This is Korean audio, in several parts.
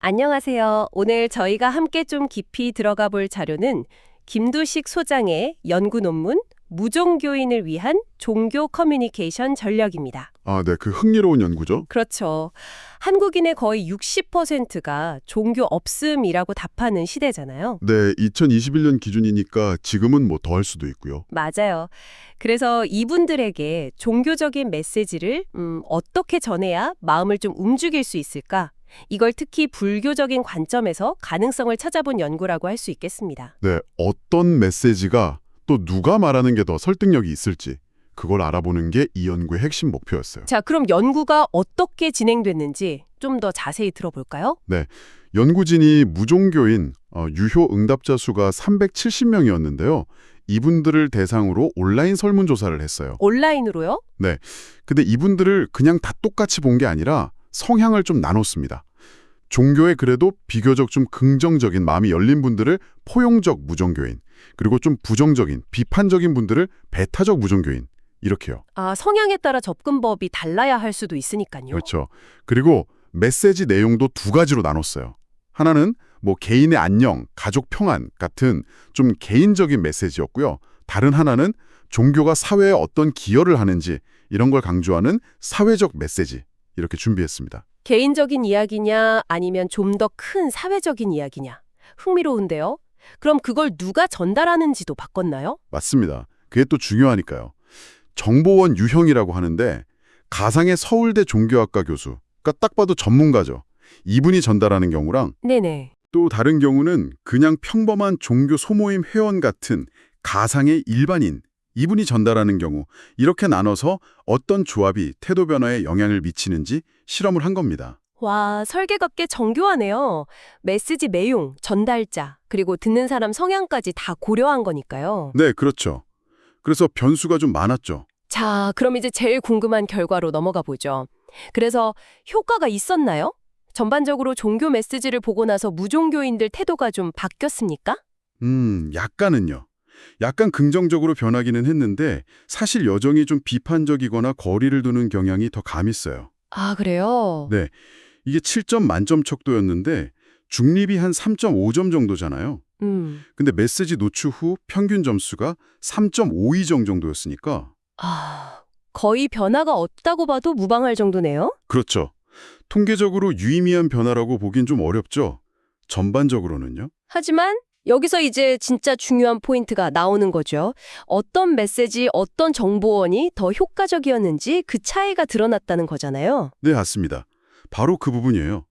안녕하세요. 오늘 저희가 함께 좀 깊이 들어가 볼 자료는 김두식 소장의 연구 논문 무종교인을 위한 종교 커뮤니케이션 전략입니다. 네, 그 흥미로운 연구죠. 그렇죠. 한국인의 거의 60%가 종교 없음이라고 답하는 시대잖아요. 네, 2021년 기준이니까 지금은 뭐 더 할 수도 있고요. 맞아요. 그래서 이분들에게 종교적인 메시지를 어떻게 전해야 마음을 좀 움직일 수 있을까? 이걸 특히 불교적인 관점에서 가능성을 찾아본 연구라고 할 수 있겠습니다. 네, 어떤 메시지가 또 누가 말하는 게 더 설득력이 있을지 그걸 알아보는 게 이 연구의 핵심 목표였어요. 자, 그럼 연구가 어떻게 진행됐는지 좀 더 자세히 들어볼까요? 네, 연구진이 무종교인 유효 응답자 수가 370명이었는데요. 이분들을 대상으로 온라인 설문조사를 했어요. 온라인으로요? 네, 근데 이분들을 그냥 다 똑같이 본 게 아니라 성향을 좀 나눴습니다. 종교에 그래도 비교적 좀 긍정적인 마음이 열린 분들을 포용적 무종교인, 그리고 좀 부정적인, 비판적인 분들을 배타적 무종교인, 이렇게요. 아, 성향에 따라 접근법이 달라야 할 수도 있으니까요. 그렇죠. 그리고 메시지 내용도 두 가지로 나눴어요. 하나는 뭐 개인의 안녕, 가족 평안 같은 좀 개인적인 메시지였고요. 다른 하나는 종교가 사회에 어떤 기여를 하는지 이런 걸 강조하는 사회적 메시지, 이렇게 준비했습니다. 개인적인 이야기냐 아니면 좀 더 큰 사회적인 이야기냐. 흥미로운데요. 그럼 그걸 누가 전달하는지도 바꿨나요? 맞습니다. 그게 또 중요하니까요. 정보원 유형이라고 하는데 가상의 서울대 종교학과 교수, 그러니까 딱 봐도 전문가죠. 이분이 전달하는 경우랑 네네. 또 다른 경우는 그냥 평범한 종교 소모임 회원 같은 가상의 일반인, 이분이 전달하는 경우 이렇게 나눠서 어떤 조합이 태도 변화에 영향을 미치는지 실험을 한 겁니다. 와, 설계가 꽤 정교하네요. 메시지 내용, 전달자, 그리고 듣는 사람 성향까지 다 고려한 거니까요. 네, 그렇죠. 그래서 변수가 좀 많았죠. 자, 그럼 이제 제일 궁금한 결과로 넘어가 보죠. 그래서 효과가 있었나요? 전반적으로 종교 메시지를 보고 나서 무종교인들 태도가 좀 바뀌었습니까? 약간은요. 약간 긍정적으로 변하기는 했는데 사실 여전히 좀 비판적이거나 거리를 두는 경향이 더 감있어요. 아, 그래요? 네, 이게 7점 만점 척도였는데 중립이 한 3.5점 정도잖아요. 근데 메시지 노출 후 평균 점수가 3.52점 정도였으니까 거의 변화가 없다고 봐도 무방할 정도네요? 그렇죠. 통계적으로 유의미한 변화라고 보긴 좀 어렵죠. 전반적으로는요. 하지만 여기서 이제 진짜 중요한 포인트가 나오는 거죠. 어떤 메시지, 어떤 정보원이 더 효과적이었는지 그 차이가 드러났다는 거잖아요. 네, 맞습니다. 바로 그 부분이에요.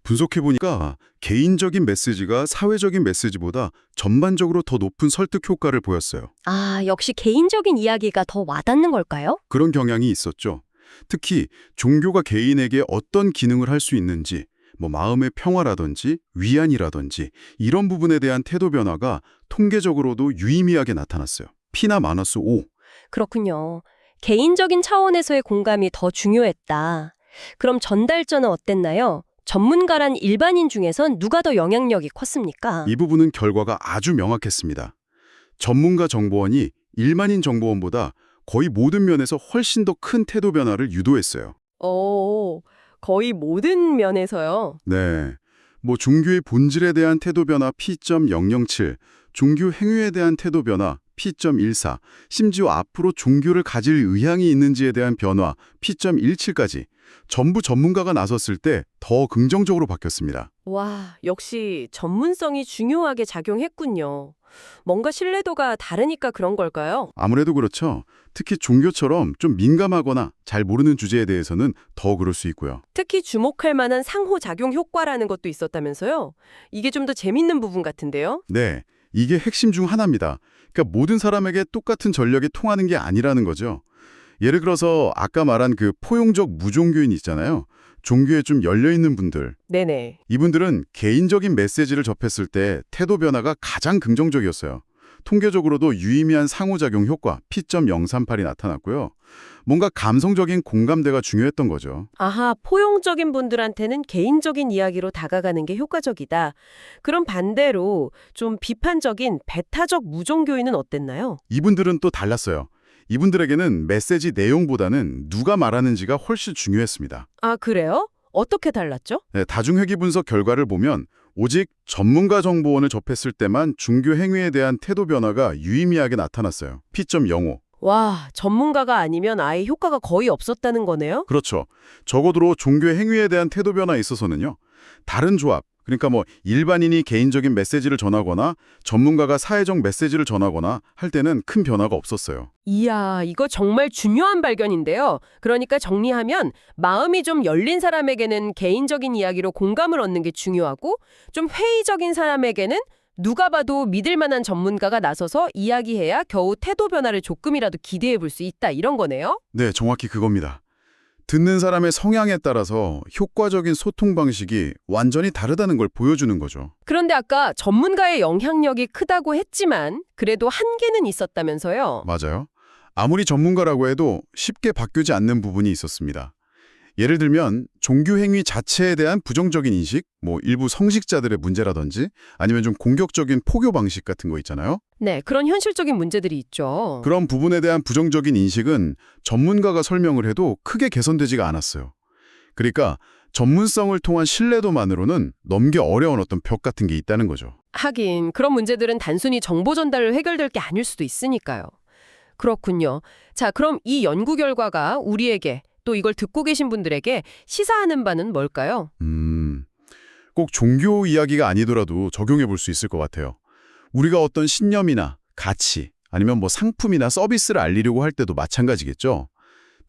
분석해보니까 개인적인 메시지가 사회적인 메시지보다 전반적으로 더 높은 설득 효과를 보였어요. 아, 역시 개인적인 이야기가 더 와닿는 걸까요? 그런 경향이 있었죠. 특히 종교가 개인에게 어떤 기능을 할 수 있는지, 뭐 마음의 평화라든지 위안이라든지 이런 부분에 대한 태도 변화가 통계적으로도 유의미하게 나타났어요. P-5. 그렇군요. 개인적인 차원에서의 공감이 더 중요했다. 그럼 전달자는 어땠나요? 전문가란 일반인 중에선 누가 더 영향력이 컸습니까? 이 부분은 결과가 아주 명확했습니다. 전문가 정보원이 일반인 정보원보다 거의 모든 면에서 훨씬 더 큰 태도 변화를 유도했어요. 거의 모든 면에서요. 네, 뭐 종교의 본질에 대한 태도 변화 P.007, 종교 행위에 대한 태도 변화 P.14, 심지어 앞으로 종교를 가질 의향이 있는지에 대한 변화 P.17까지 전부 전문가가 나섰을 때 더 긍정적으로 바뀌었습니다. 와, 역시 전문성이 중요하게 작용했군요. 뭔가 신뢰도가 다르니까 그런 걸까요? 아무래도 그렇죠. 특히 종교처럼 좀 민감하거나 잘 모르는 주제에 대해서는 더 그럴 수 있고요. 특히 주목할 만한 상호작용 효과라는 것도 있었다면서요? 이게 좀 더 재밌는 부분 같은데요? 네, 이게 핵심 중 하나입니다. 그러니까 모든 사람에게 똑같은 전력이 통하는 게 아니라는 거죠. 예를 들어서 아까 말한 그 포용적 무종교인 있잖아요. 종교에 좀 열려있는 분들. 네네. 이분들은 개인적인 메시지를 접했을 때 태도 변화가 가장 긍정적이었어요. 통계적으로도 유의미한 상호작용 효과 P.038이 나타났고요. 뭔가 감성적인 공감대가 중요했던 거죠. 아하, 포용적인 분들한테는 개인적인 이야기로 다가가는 게 효과적이다. 그럼 반대로 좀 비판적인 배타적 무종교인은 어땠나요? 이분들은 또 달랐어요. 이분들에게는 메시지 내용보다는 누가 말하는지가 훨씬 중요했습니다. 아, 그래요? 어떻게 달랐죠? 네, 다중회귀 분석 결과를 보면 오직 전문가 정보원을 접했을 때만 중교 행위에 대한 태도 변화가 유의미하게 나타났어요. P.05. 와, 전문가가 아니면 아예 효과가 거의 없었다는 거네요? 그렇죠. 적어도 종교 행위에 대한 태도 변화에 있어서는요. 다른 조합, 그러니까 일반인이 개인적인 메시지를 전하거나 전문가가 사회적 메시지를 전하거나 할 때는 큰 변화가 없었어요. 이야, 이거 정말 중요한 발견인데요. 그러니까 정리하면 마음이 좀 열린 사람에게는 개인적인 이야기로 공감을 얻는 게 중요하고 좀 회의적인 사람에게는 누가 봐도 믿을 만한 전문가가 나서서 이야기해야 겨우 태도 변화를 조금이라도 기대해 볼 수 있다 이런 거네요. 네, 정확히 그겁니다. 듣는 사람의 성향에 따라서 효과적인 소통 방식이 완전히 다르다는 걸 보여주는 거죠. 그런데 아까 전문가의 영향력이 크다고 했지만 그래도 한계는 있었다면서요. 맞아요. 아무리 전문가라고 해도 쉽게 바뀌지 않는 부분이 있었습니다. 예를 들면 종교 행위 자체에 대한 부정적인 인식, 일부 성직자들의 문제라든지 아니면 좀 공격적인 포교 방식 같은 거 있잖아요. 네, 그런 현실적인 문제들이 있죠. 그런 부분에 대한 부정적인 인식은 전문가가 설명을 해도 크게 개선되지가 않았어요. 그러니까 전문성을 통한 신뢰도만으로는 넘기 어려운 어떤 벽 같은 게 있다는 거죠. 하긴 그런 문제들은 단순히 정보 전달로 해결될 게 아닐 수도 있으니까요. 그렇군요. 자, 그럼 이 연구 결과가 우리에게 또 이걸 듣고 계신 분들에게 시사하는 바는 뭘까요? 꼭 종교 이야기가 아니더라도 적용해 볼 수 있을 것 같아요. 우리가 어떤 신념이나 가치, 아니면 상품이나 서비스를 알리려고 할 때도 마찬가지겠죠.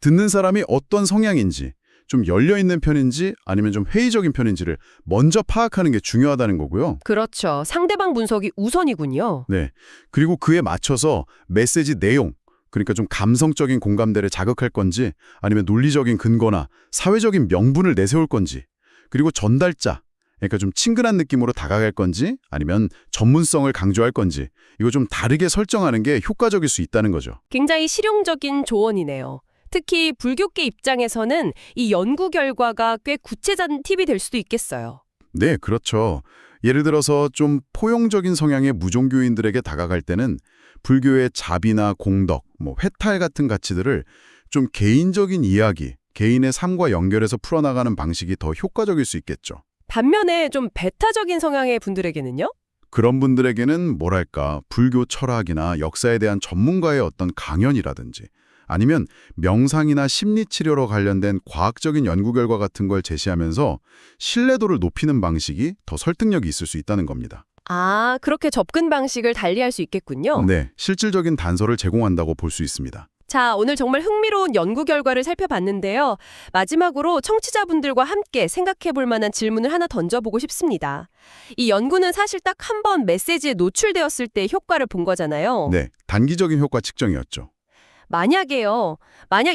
듣는 사람이 어떤 성향인지, 좀 열려있는 편인지 아니면 좀 회의적인 편인지를 먼저 파악하는 게 중요하다는 거고요. 그렇죠. 상대방 분석이 우선이군요. 네. 그리고 그에 맞춰서 메시지 내용, 그러니까 좀 감성적인 공감대를 자극할 건지 아니면 논리적인 근거나 사회적인 명분을 내세울 건지 그리고 전달자, 그러니까 좀 친근한 느낌으로 다가갈 건지 아니면 전문성을 강조할 건지 이거 좀 다르게 설정하는 게 효과적일 수 있다는 거죠. 굉장히 실용적인 조언이네요. 특히 불교계 입장에서는 이 연구 결과가 꽤 구체적인 팁이 될 수도 있겠어요. 네, 그렇죠. 예를 들어서 좀 포용적인 성향의 무종교인들에게 다가갈 때는 불교의 자비나 공덕, 회탈 같은 가치들을 좀 개인적인 이야기, 개인의 삶과 연결해서 풀어나가는 방식이 더 효과적일 수 있겠죠. 반면에 좀 배타적인 성향의 분들에게는요? 그런 분들에게는 불교 철학이나 역사에 대한 전문가의 어떤 강연이라든지 아니면 명상이나 심리치료로 관련된 과학적인 연구 결과 같은 걸 제시하면서 신뢰도를 높이는 방식이 더 설득력이 있을 수 있다는 겁니다. 아, 그렇게 접근 방식을 달리할 수 있겠군요. 네, 실질적인 단서를 제공한다고 볼 수 있습니다. 자, 오늘 정말 흥미로운 연구 결과를 살펴봤는데요. 마지막으로 청취자분들과 함께 생각해 볼 만한 질문을 하나 던져보고 싶습니다. 이 연구는 사실 딱 한 번 메시지에 노출되었을 때 효과를 본 거잖아요. 네, 단기적인 효과 측정이었죠. 만약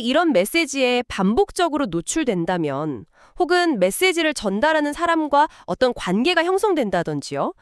이런 메시지에 반복적으로 노출된다면 혹은 메시지를 전달하는 사람과 어떤 관계가 형성된다든지요.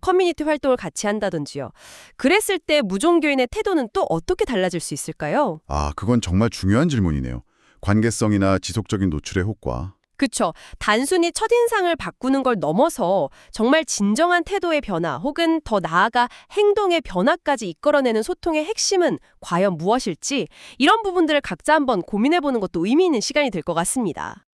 커뮤니티 활동을 같이 한다든지요. 그랬을 때 무종교인의 태도는 또 어떻게 달라질 수 있을까요? 아, 그건 정말 중요한 질문이네요. 관계성이나 지속적인 노출의 효과. 그쵸. 단순히 첫인상을 바꾸는 걸 넘어서 정말 진정한 태도의 변화 혹은 더 나아가 행동의 변화까지 이끌어내는 소통의 핵심은 과연 무엇일지 이런 부분들을 각자 한번 고민해보는 것도 의미 있는 시간이 될 것 같습니다.